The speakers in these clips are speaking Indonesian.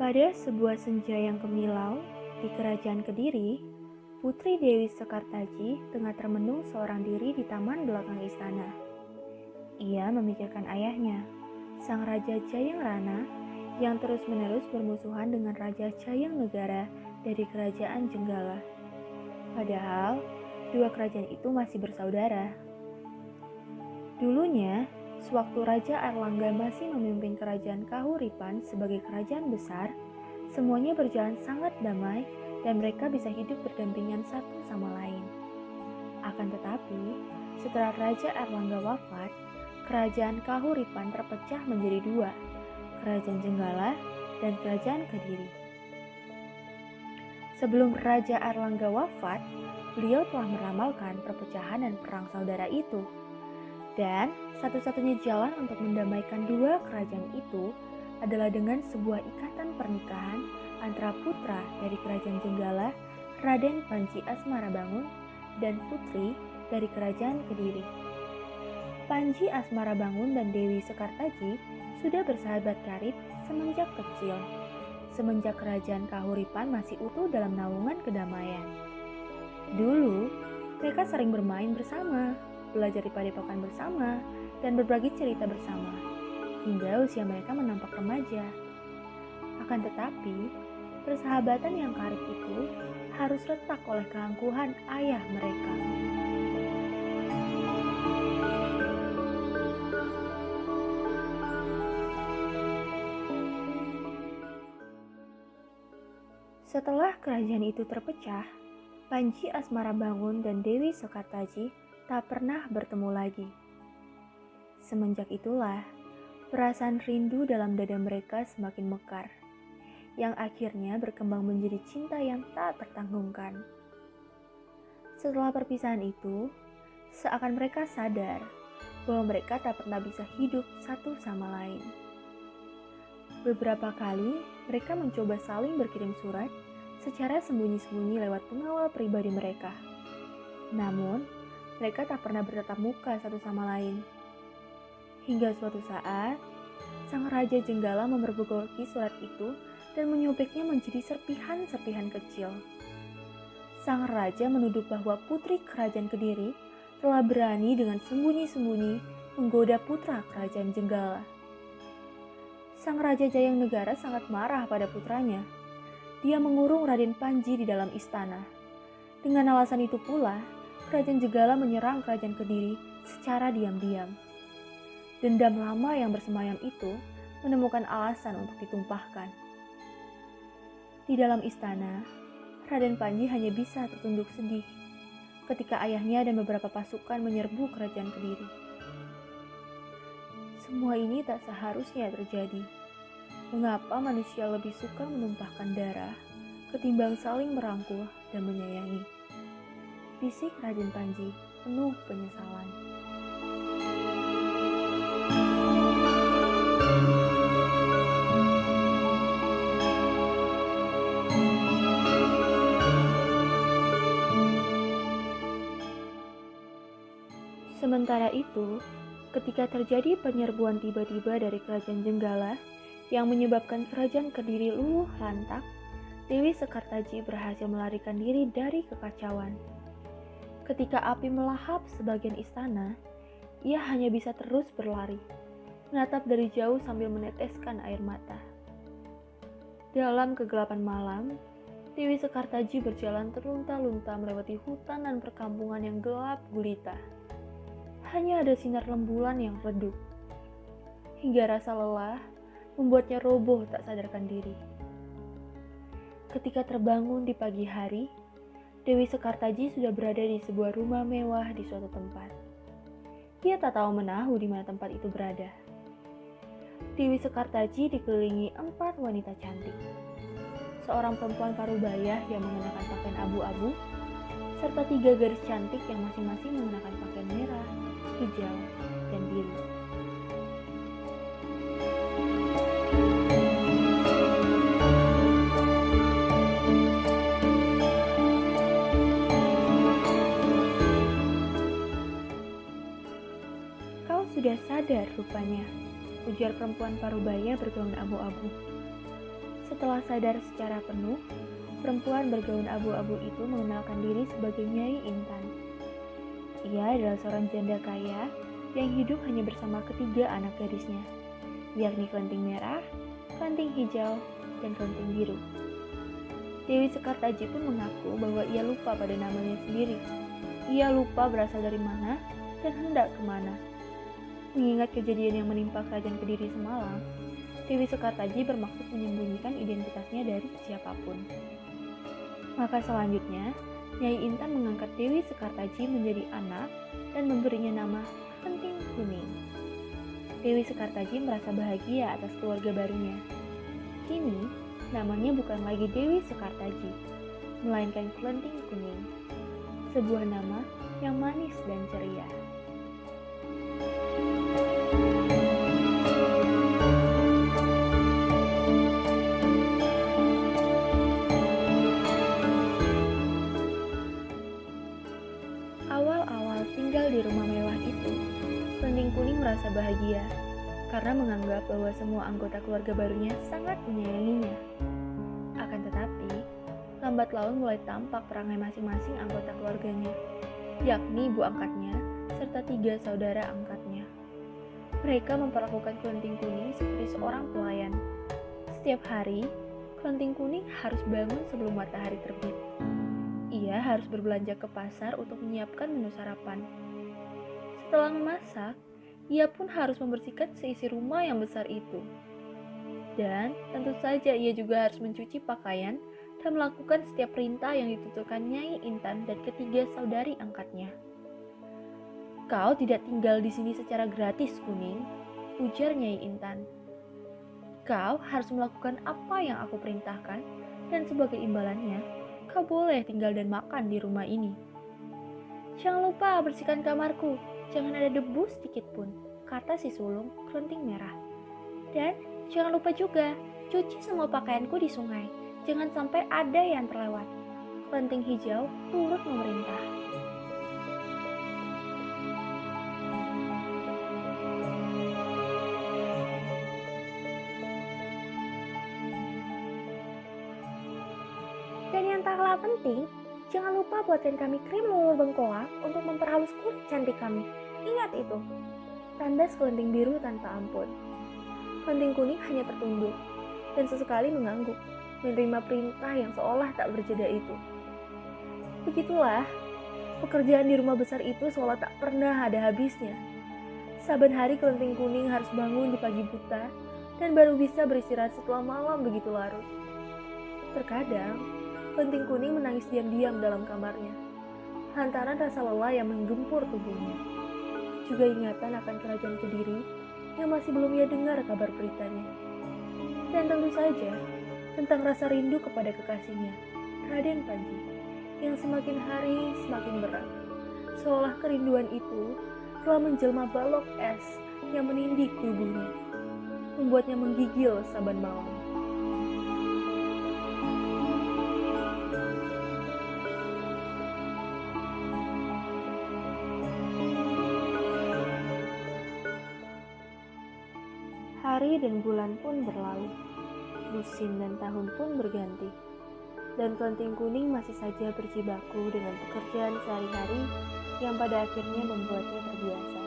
Pada sebuah senja yang gemilau di kerajaan Kediri, Putri Dewi Sekartaji tengah termenung seorang diri di taman belakang istana. Ia memikirkan ayahnya, Sang Raja Jayang Rana, yang terus-menerus bermusuhan dengan Raja Jayang Negara dari Kerajaan Jenggala. Padahal, dua kerajaan itu masih bersaudara. Dulunya, sewaktu Raja Airlangga masih memimpin Kerajaan Kahuripan sebagai kerajaan besar, semuanya berjalan sangat damai dan mereka bisa hidup berdampingan satu sama lain. Akan tetapi, setelah Raja Airlangga wafat, Kerajaan Kahuripan terpecah menjadi dua, Kerajaan Jenggala dan Kerajaan Kediri. Sebelum Raja Airlangga wafat, beliau telah meramalkan perpecahan dan perang saudara itu. Dan satu-satunya jalan untuk mendamaikan dua kerajaan itu adalah dengan sebuah ikatan pernikahan antara putra dari Kerajaan Jenggala, Raden Panji Asmarabangun, dan putri dari Kerajaan Kediri. Panji Asmarabangun dan Dewi Sekartaji sudah bersahabat karib semenjak kecil, semenjak Kerajaan Kahuripan masih utuh dalam naungan kedamaian. Dulu, mereka sering bermain bersama, belajar di padepokan bersama, dan berbagi cerita bersama, hingga usia mereka menampak remaja. Akan tetapi, persahabatan yang karib itu harus retak oleh keangkuhan ayah mereka. Setelah kerajaan itu terpecah, Panji Asmarabangun dan Dewi Sekartaji tak pernah bertemu lagi. Semenjak itulah, perasaan rindu dalam dada mereka semakin mekar, yang akhirnya berkembang menjadi cinta yang tak tertanggungkan. Setelah perpisahan itu, seakan mereka sadar bahwa mereka tak pernah bisa hidup satu sama lain. Beberapa kali, mereka mencoba saling berkirim surat secara sembunyi-sembunyi lewat pengawal pribadi mereka. Namun, mereka tak pernah bertatap muka satu sama lain. Hingga suatu saat, Sang Raja Jenggala memergoki surat itu dan menyobeknya menjadi serpihan-serpihan kecil. Sang Raja menuduh bahwa putri Kerajaan Kediri telah berani dengan sembunyi-sembunyi menggoda putra Kerajaan Jenggala. Sang Raja Jayang Negara sangat marah pada putranya. Dia mengurung Raden Panji di dalam istana. Dengan alasan itu pula, Kerajaan Jenggala menyerang Kerajaan Kediri secara diam-diam. Dendam lama yang bersemayam itu menemukan alasan untuk ditumpahkan. Di dalam istana, Raden Panji hanya bisa tertunduk sedih ketika ayahnya dan beberapa pasukan menyerbu Kerajaan Kediri. Semua ini tak seharusnya terjadi. Mengapa manusia lebih suka menumpahkan darah ketimbang saling merangkul dan menyayangi? Bisik Raden Panji penuh penyesalan. Sementara itu, ketika terjadi penyerbuan tiba-tiba dari Kerajaan Jenggala yang menyebabkan Kerajaan Kediri luluh lantak, Dewi Sekartaji berhasil melarikan diri dari kekacauan. Ketika api melahap sebagian istana, ia hanya bisa terus berlari, menatap dari jauh sambil meneteskan air mata. Dalam kegelapan malam, Dewi Sekartaji berjalan terlunta-lunta melewati hutan dan perkampungan yang gelap gulita. Hanya ada sinar rembulan yang redup, hingga rasa lelah membuatnya roboh tak sadarkan diri. Ketika terbangun di pagi hari, Dewi Sekartaji sudah berada di sebuah rumah mewah di suatu tempat. Ia tak tahu menahu di mana tempat itu berada. Dewi Sekartaji dikelilingi 4 wanita cantik. Seorang perempuan parubaya yang mengenakan pakaian abu-abu, serta 3 gadis cantik yang masing-masing mengenakan pakaian merah, hijau, dan biru. Kau sudah sadar rupanya, ujar perempuan parubaya bergaun abu-abu. Setelah sadar secara penuh, perempuan bergaun abu-abu itu mengenalkan diri sebagai Nyai Intan. Ia adalah seorang janda kaya yang hidup hanya bersama ketiga anak gadisnya, yakni Kelenting Merah, Kelenting Hijau, dan Kelenting Biru. Dewi Sekartaji pun mengaku bahwa ia lupa pada namanya sendiri. Ia lupa berasal dari mana dan hendak kemana. Mengingat kejadian yang menimpa kerajaan Kediri semalam, Dewi Sekartaji bermaksud menyembunyikan identitasnya dari siapapun. Maka selanjutnya, Nyai Intan mengangkat Dewi Sekartaji menjadi anak dan memberinya nama Kelenting Kuning. Dewi Sekartaji merasa bahagia atas keluarga barunya. Kini, namanya bukan lagi Dewi Sekartaji, melainkan Kelenting Kuning. Sebuah nama yang manis dan ceria. Awal-awal tinggal di rumah mewah itu, Kelenting Kuning merasa bahagia karena menganggap bahwa semua anggota keluarga barunya sangat menyayanginya. Akan tetapi, lambat laun mulai tampak perangai masing-masing anggota keluarganya, yakni ibu angkatnya serta 3 saudara angkatnya. Mereka memperlakukan Kelenting Kuning seperti seorang pelayan. Setiap hari, Kelenting Kuning harus bangun sebelum matahari terbit. Ia harus berbelanja ke pasar untuk menyiapkan menu sarapan. Setelah memasak, ia pun harus membersihkan seisi rumah yang besar itu. Dan tentu saja ia juga harus mencuci pakaian dan melakukan setiap perintah yang dituturkan Nyai Intan dan ketiga saudari angkatnya. "Kau tidak tinggal di sini secara gratis, Kuning," ujar Nyai Intan. "Kau harus melakukan apa yang aku perintahkan dan sebagai imbalannya, kau boleh tinggal dan makan di rumah ini. Jangan lupa bersihkan kamarku, jangan ada debu sedikit pun," kata si sulung Kelenting Merah. "Dan jangan lupa juga cuci semua pakaianku di sungai, jangan sampai ada yang terlewat." Kelenting Hijau turut memerintah. "Dan yang tak kalah penting, jangan lupa buatkan kami krim luwur bengkoang untuk memperhalus kulit cantik kami. Ingat itu," tandas Kelenting Biru tanpa ampun. Kelenting Kuning hanya tertunduk dan sesekali mengangguk, menerima perintah yang seolah tak berjeda itu. Begitulah, pekerjaan di rumah besar itu seolah tak pernah ada habisnya. Saban hari Kelenting Kuning harus bangun di pagi buta dan baru bisa beristirahat setelah malam begitu larut. Terkadang, Kelenting Kuning menangis diam-diam dalam kamarnya, lantaran rasa lelah yang menggempur tubuhnya. Juga ingatan akan kerajaan Kediri yang masih belum ia dengar kabar beritanya. Dan tentu saja, tentang rasa rindu kepada kekasihnya, Raden Panji, yang semakin hari semakin berat. Seolah kerinduan itu telah menjelma balok es yang menindih tubuhnya, membuatnya menggigil saban malam. Hari dan bulan pun berlalu, musim dan tahun pun berganti, dan Kelenting Kuning masih saja berjibaku dengan pekerjaan sehari-hari yang pada akhirnya membuatnya terbiasa.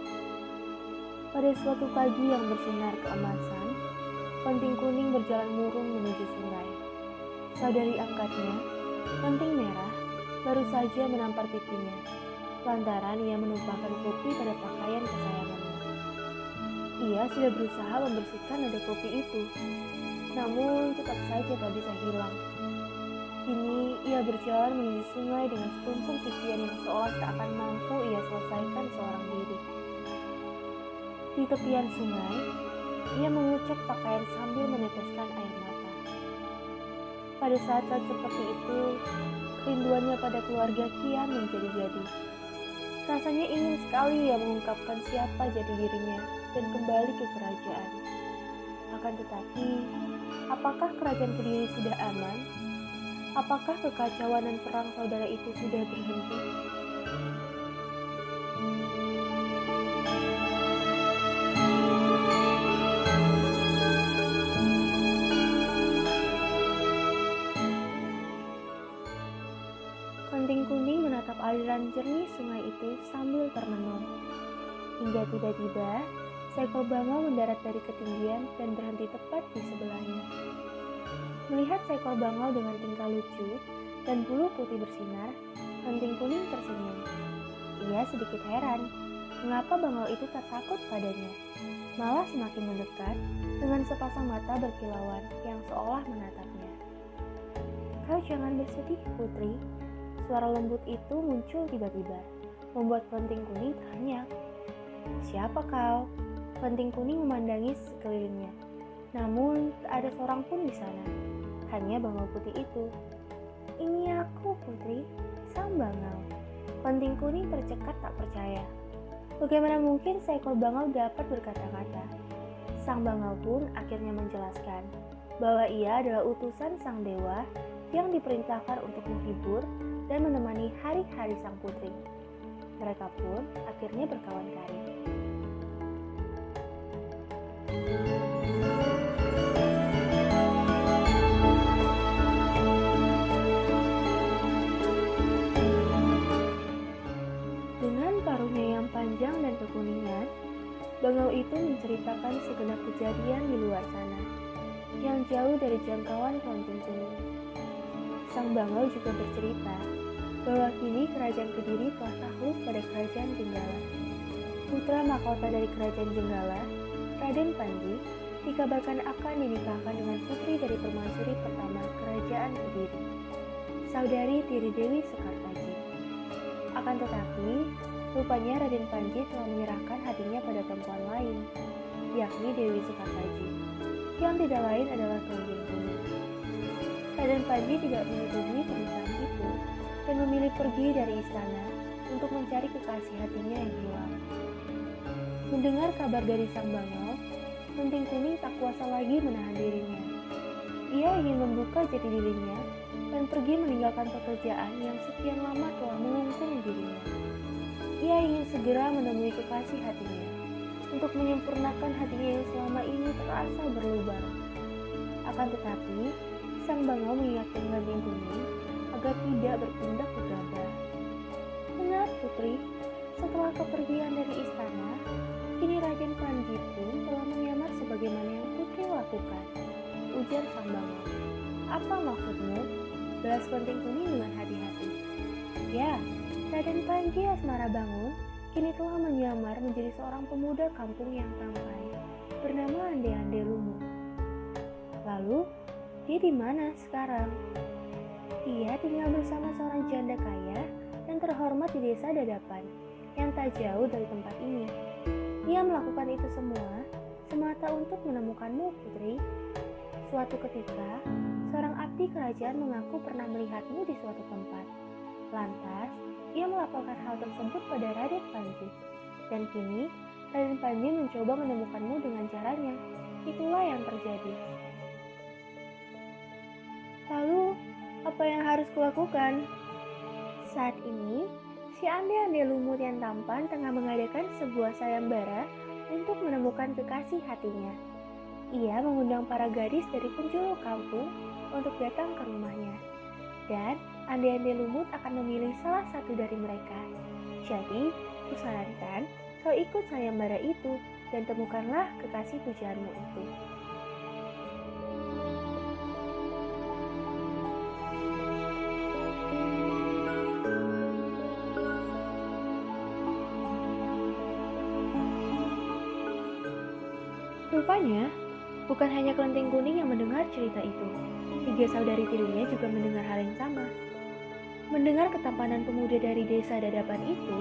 Pada suatu pagi yang bersinar keemasan, Kelenting Kuning berjalan murung menuju sungai. Saudari angkatnya, Kelenting Merah, baru saja menampar pipinya, lantaran ia menumpahkan kopi pada pakaian kesayangannya. Ia sudah berusaha membersihkan noda kopi itu, namun tetap saja tak bisa hilang. Kini ia berjalan menuju sungai dengan setumpuk pikiran yang seolah tak akan mampu ia selesaikan seorang diri. Di tepian sungai, ia mengucek pakaian sambil meneteskan air mata. Pada saat-saat seperti itu, kerinduannya pada keluarga kian menjadi-jadi. Rasanya ingin sekali ia mengungkapkan siapa jati dirinya dan kembali ke kerajaan. Akan tetapi, apakah kerajaan Kediri sudah aman? Apakah kekacauan dan perang saudara itu sudah berhenti? Klenting kuning menatap aliran jernih sungai itu sambil termenung. Hingga tiba-tiba, seekor bangau mendarat dari ketinggian dan berhenti tepat di sebelahnya. Melihat seekor bangau dengan tingkah lucu dan bulu putih bersinar, Klenting kuning tersenyum. Ia sedikit heran, mengapa bangau itu tak takut padanya, malah semakin mendekat dengan sepasang mata berkilauan yang seolah menatapnya. "Kau jangan bersedih, Putri." Suara lembut itu muncul tiba-tiba, membuat Klenting kuning terhenyak. "Siapa kau?" Klenting kuning memandangi sekelilingnya. Namun, tak ada seorang pun di sana. Hanya bangau putih itu. "Ini aku, Putri, sang bangau." Klenting kuning tercekat tak percaya. Bagaimana mungkin seekor bangau dapat berkata-kata? Sang bangau pun akhirnya menjelaskan bahwa ia adalah utusan sang dewa yang diperintahkan untuk menghibur dan menemani hari-hari sang putri. Mereka pun akhirnya berkawan karib. Dengan paruhnya yang panjang dan kekuningan, bangau itu menceritakan segenap kejadian di luar sana, yang jauh dari jangkauan Klenting kuning. Sang bangau juga bercerita bahwa kini kerajaan Kediri telah takluk pada kerajaan Jenggala. Putra mahkota dari kerajaan Jenggala, Raden Panji, dikabarkan akan dinikahkan dengan putri dari permaisuri pertama kerajaan Kediri, saudari Tiri Dewi Sekartaji. Akan tetapi, rupanya Raden Panji telah menyerahkan hatinya pada perempuan lain, yakni Dewi Sekartaji, yang tidak lain adalah Klenting kuning. Raden Panji tidak menyetujui pernikahan itu dan memilih pergi dari istana untuk mencari kekasih hatinya yang hilang. Mendengar kabar dari sang bangau, Klenting kuning tak kuasa lagi menahan dirinya. Ia ingin membuka jati dirinya dan pergi meninggalkan pekerjaan yang sekian lama telah mengungkung dirinya. Ia ingin segera menemui kekasih hatinya untuk menyempurnakan hatinya yang selama ini terasa berlubang. Akan tetapi, sang bangau mengingatkan Klenting kuning agar tidak bertindak gegabah. "Benar, Putri, setelah kepergian dari istana, kini Raden Panji pun telah menyamar sebagaimana yang Putri lakukan," ujar sang bangau. "Apa maksudmu?" Belas Klenting kuning dengan hati-hati. "Ya, Raden Panji Asmara Bangun kini telah menyamar menjadi seorang pemuda kampung yang tampan, bernama Ande-Ande Lumut." "Lalu, dia di mana sekarang?" "Ia tinggal bersama seorang janda kaya dan terhormat di desa Dadapan, yang tak jauh dari tempat ini. Ia melakukan itu semua semata untuk menemukanmu, Putri. Suatu ketika, seorang abdi kerajaan mengaku pernah melihatmu di suatu tempat. Lantas, ia melaporkan hal tersebut pada Raden Panji. Dan kini, Raden Panji mencoba menemukanmu dengan caranya. Itulah yang terjadi." "Lalu, apa yang harus kulakukan?" Saat ini, si Ande-Ande Lumut yang tampan tengah mengadakan sebuah sayembara untuk menemukan kekasih hatinya. Ia mengundang para gadis dari penjuru kampung untuk datang ke rumahnya. Dan Ande-Ande Lumut akan memilih salah satu dari mereka. Jadi, kusarankan kau ikut sayembara itu dan temukanlah kekasih pujaanmu itu. Rupanya, bukan hanya Klenting kuning yang mendengar cerita itu. 3 saudari tirinya juga mendengar hal yang sama. Mendengar ketampanan pemuda dari desa Dadapan itu,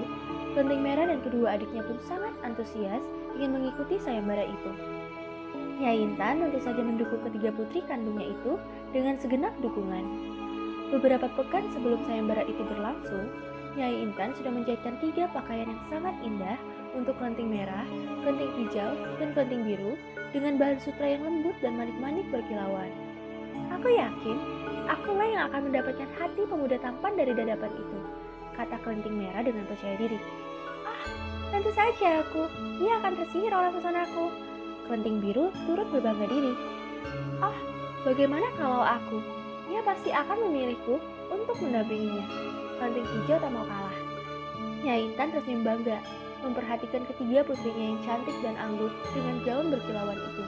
Klenting Merah dan kedua adiknya pun sangat antusias ingin mengikuti sayembara itu. Nyai Intan tentu saja mendukung ketiga putri kandungnya itu dengan segenap dukungan. Beberapa pekan sebelum sayembara itu berlangsung, Nyai Intan sudah menjahitkan 3 pakaian yang sangat indah untuk Klenting Merah, Klenting Hijau, dan Klenting Biru dengan bahan sutra yang lembut dan manik-manik berkilauan. "Aku yakin, akulah yang akan mendapatkan hati pemuda tampan dari Dadapan itu," kata Klenting Merah dengan percaya diri. "Ah, tentu saja aku. Dia akan tersihir oleh pesonaku." Klenting Biru turut berbangga diri. "Ah, bagaimana kalau aku? Dia pasti akan memilihku untuk mendampinginya," Klanting hijau tak mau kalah. Nyai Intan tersenyum bangga, memperhatikan ketiga putrinya yang cantik dan anggun dengan gaun berkilauan itu.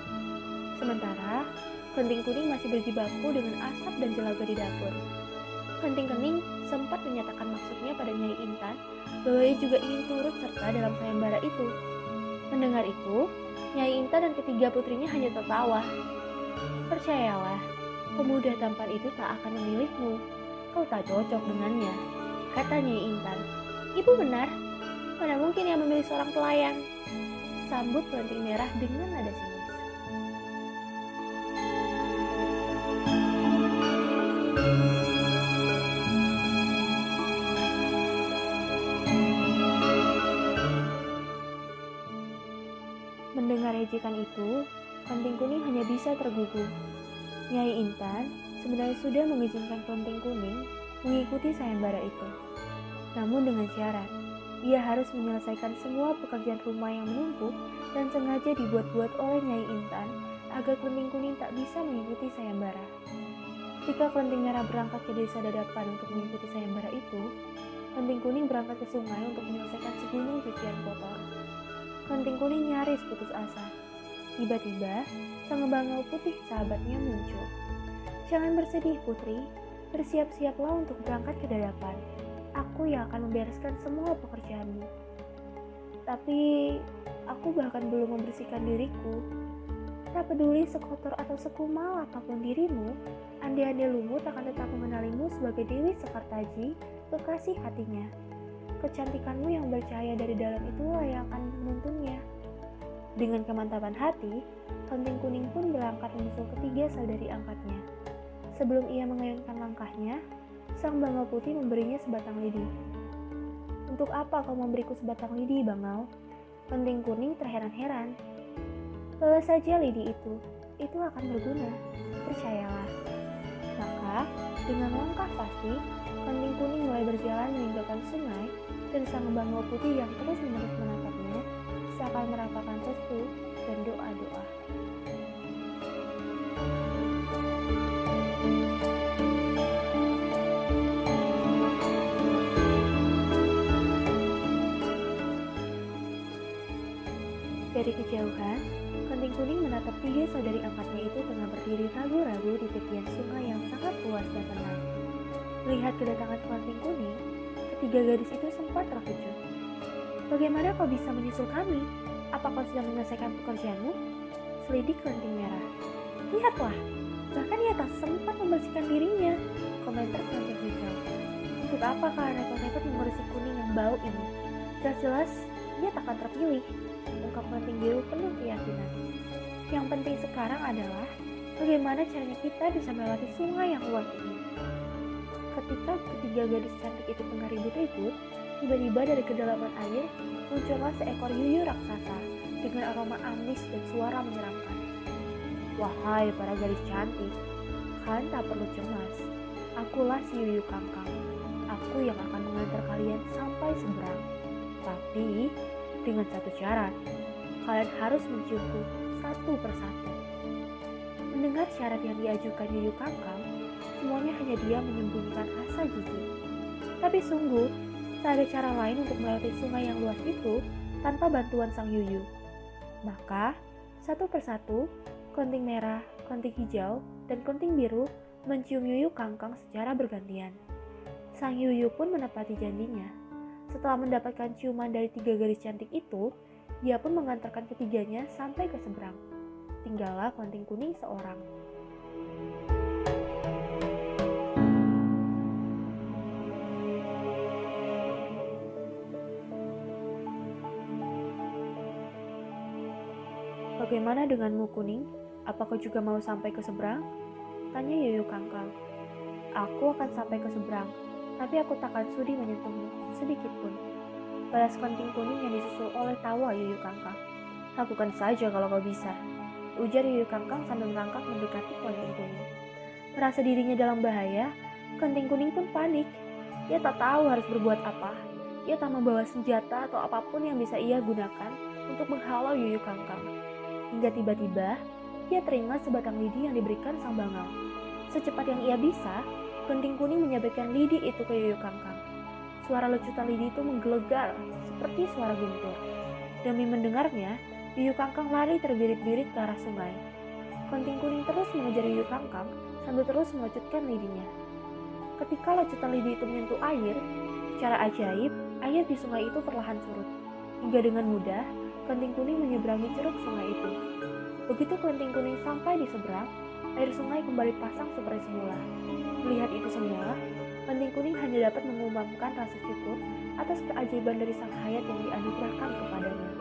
Sementara, Klanting kuning masih berjibaku dengan asap dan jelaga di dapur. Klanting kening sempat menyatakan maksudnya pada Nyai Intan bahwa ia juga ingin turut serta dalam sayembara itu. Mendengar itu, Nyai Intan dan ketiga putrinya hanya tertawa. Percayalah, pemuda tampan itu tak akan memilihmu. Kau tak cocok dengannya, kata Nyai Intan. Ibu benar, mana mungkin yang memilih seorang pelayan? Sambut Klanting merah dengan nada sinis. Mendengar ejekan itu, Klanting kuning hanya bisa tergugu. Nyai Intan sebenarnya sudah mengizinkan Klanting kuning mengikuti sayembara itu. Namun dengan syarat, ia harus menyelesaikan semua pekerjaan rumah yang menumpuk dan sengaja dibuat-buat oleh Nyai Intan agar Klanting kuning tak bisa mengikuti sayembara. Ketika Klanting merah berangkat ke desa Dadapan untuk mengikuti sayembara itu, Klanting kuning berangkat ke sungai untuk menyelesaikan segunung cucian kotor. Klanting kuning nyaris putus asa. Tiba-tiba, sang bangau putih sahabatnya muncul. Jangan bersedih, Putri. Bersiap-siaplah untuk berangkat ke Dadapan. Aku yang akan membereskan semua pekerjaanmu. Tapi, aku bahkan belum membersihkan diriku. Tak peduli sekotor atau sekumal apapun dirimu, ande-ande lumut akan tetap mengenalimu sebagai Dewi Sekartaji, kekasih hatinya. Kecantikanmu yang bercahaya dari dalam itulah yang akan menuntunnya. Dengan kemantapan hati, Klanting kuning pun berangkat menyusul ketiga saudari angkatnya. Sebelum ia mengayunkan langkahnya, sang bangau putih memberinya sebatang lidi. Untuk apa kau memberiku sebatang lidi, Bangau? Klanting kuning terheran-heran. Balas saja lidi itu akan berguna, percayalah. Maka, dengan langkah pasti, Klanting kuning mulai berjalan meninggalkan sungai dan sang bangau putih yang terus-menerus menatapnya seakan merasakan restu dan doa-doa. Dari kejauhan, Klanting kuning menatap tiga saudari angkatnya itu tengah berdiri ragu-ragu di tepian sungai yang sangat luas dan tenang. Melihat kedatangan Klanting kuning, ketiga gadis itu sempat terkejut. Bagaimana kau bisa menyusul kami? Apa kau sudah menyelesaikan pekerjaanmu? Selidik Klanting merah. Lihatlah, bahkan ia tak sempat membersihkan dirinya, komentar Klanting hijau. Untuk apa kalian repot-repot mengurusi kuning yang bau ini? Jelas-jelas dia takkan terpilih, ungkap Klanting biru penuh keyakinan. Yang penting sekarang adalah bagaimana caranya kita bisa melewati sungai yang luas ini. Ketika ketiga gadis cantik itu tengah ribut-ribut, tiba-tiba dari kedalaman air muncullah seekor yuyu raksasa dengan aroma amis dan suara menyeramkan. Wahai para gadis cantik, kalian tak perlu cemas. Akulah si Yuyu Kangkang. Aku yang akan mengantar kalian sampai seberang. Tapi dengan satu syarat, kalian harus menciumku satu persatu. Mendengar syarat yang diajukan Yuyu Kangkang, semuanya hanya diam menyembunyikan rasa jijik. Tapi sungguh, tak ada cara lain untuk melewati sungai yang luas itu tanpa bantuan sang Yuyu. Maka, satu persatu, Klanting merah, Klanting hijau, dan Klanting biru mencium Yuyu Kangkang secara bergantian. Sang Yuyu pun menepati janjinya. Setelah mendapatkan ciuman dari tiga gadis cantik itu, dia pun mengantarkan ketiganya sampai ke seberang. Tinggallah Klanting kuning seorang. Bagaimana denganmu kuning? Apakah juga mau sampai ke seberang? Tanya Yuyu Kangkang. Aku akan sampai ke seberang, tapi aku takkan sudi menyentuhmu sedikit pun. Balas Klanting kuning yang disusul oleh tawa Yuyu Kangkang. Lakukan saja kalau kau bisa, ujar Yuyu Kangkang sambil melangkah mendekati Klanting kuning. Merasa dirinya dalam bahaya, Klanting kuning pun panik. Ia tak tahu harus berbuat apa. Ia tak membawa senjata atau apapun yang bisa ia gunakan untuk menghalau Yuyu Kangkang. Hingga tiba-tiba, ia teringat sebatang lidi yang diberikan sang bangau. Secepat yang ia bisa, Klanting kuning menyampaikan lidi itu ke Yuyu Kangkang. suara lecutan lidi itu menggelegar seperti suara guntur. Demi mendengarnya, Yuyu Kangkang lari terbirit-birit ke arah sungai. Kenting Kuning terus mengejar Yuyu Kangkang sambil terus melecutkan lidinya. Ketika lecutan lidi itu menyentuh air, secara ajaib, air di sungai itu perlahan surut. Hingga dengan mudah, Kenting Kuning menyeberangi ceruk sungai itu. Begitu Kenting Kuning sampai di seberang, air sungai kembali pasang seperti semula. Melihat itu semua, Kenting Kuning hanya dapat mengumandangkan rasa syukur atas keajaiban dari sang hayat yang dianugerahkan kepadanya.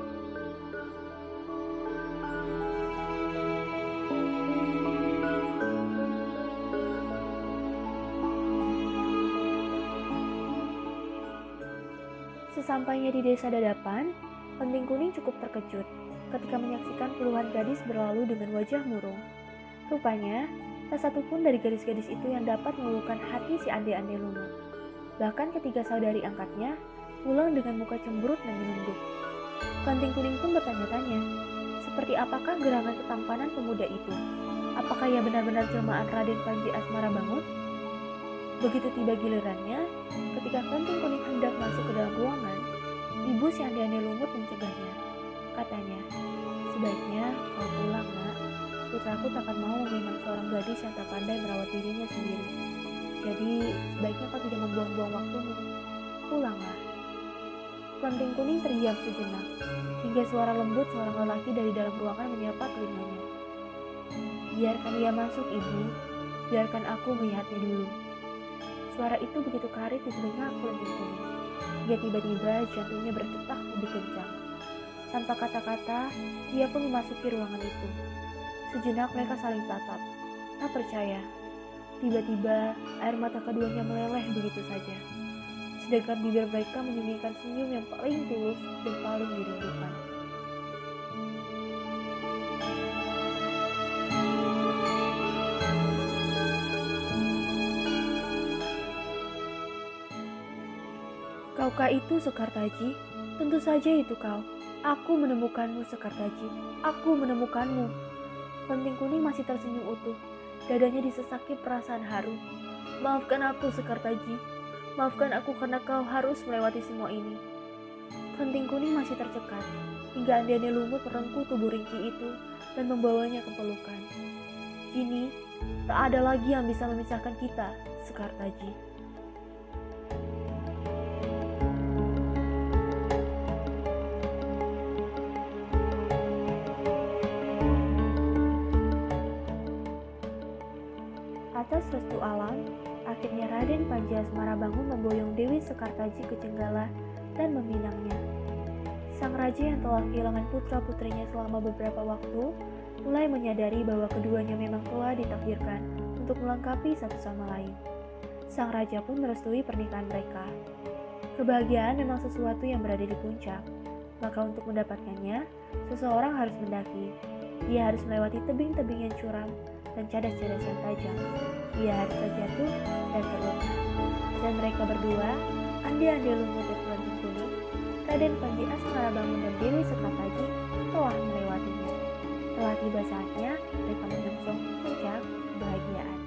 Sesampainya di desa Dadapan, Kenting Kuning cukup terkejut ketika menyaksikan puluhan gadis berlalu dengan wajah murung. Rupanya, tak satu pun dari gadis-gadis itu yang dapat meluluhkan hati si Ande-Ande Lumut. Bahkan ketiga saudari angkatnya pulang dengan muka cemberut dan menunduk. Kenting Kuning pun bertanya-tanya, seperti apakah gerangan ketampanan pemuda itu? Apakah ia benar-benar jelmaan Raden Panji Asmara Bangun? Begitu tiba gilirannya, ketika Kenting Kuning hendak masuk ke dalam ruangan, ibu si Ande-Ande Lumut mencegahnya. Katanya, sebaiknya kau pulang, nak. Putraku takkan mau memang seorang gadis yang tak pandai merawat dirinya sendiri. Jadi, sebaiknya kau tidak membuang-buang waktumu. Pulanglah. Kenting Kuning terdiam sejenak, hingga suara lembut seorang lelaki dari dalam ruangan menyapa telinganya. Biarkan dia masuk, ibu. Biarkan aku melihatnya dulu. Suara itu begitu karit di telinga Kenting Kuning, hingga tiba-tiba jantungnya berdetak lebih kencang. Tanpa kata-kata, dia pun memasuki ruangan itu. Sejenak mereka saling tatap, tak percaya. Tiba-tiba air mata keduanya meleleh begitu saja. Sedangkan bibir mereka menyembunyikan senyum yang paling tulus dan paling dirindukan. Kaukah itu Sekartaji? Tentu saja itu kau. Aku menemukanmu, Sekartaji. Aku menemukanmu. Kenting Kuning masih tersenyum utuh. Dadanya disesaki perasaan haru. Maafkan aku, Sekartaji. Maafkan aku karena kau harus melewati semua ini. Kenting Kuning masih tercekat, hingga Ande-Ande Lumut merengkuh tubuh ringkih itu dan membawanya ke pelukan. Kini, tak ada lagi yang bisa memisahkan kita, Sekartaji. Atas restu alam, akhirnya Raden Panji Asmara Bangun memboyong Dewi Sekartaji ke Jenggala dan meminangnya. Sang raja yang telah kehilangan putra-putrinya selama beberapa waktu, mulai menyadari bahwa keduanya memang telah ditakdirkan untuk melengkapi satu sama lain. Sang raja pun merestui pernikahan mereka. Kebahagiaan memang sesuatu yang berada di puncak, maka untuk mendapatkannya, seseorang harus mendaki. Dia harus melewati tebing-tebing yang curam dan cadas-cadas yang tajam. Ia harus terjatuh dan terluka. Dan mereka berdua, Ande-Ande Lumut dan Kenting Kuning, Raden Panji Asmara Bangun dan Dewi Sekartaji telah melewatinya. Telah tiba saatnya mereka menyongsong puncak kebahagiaan.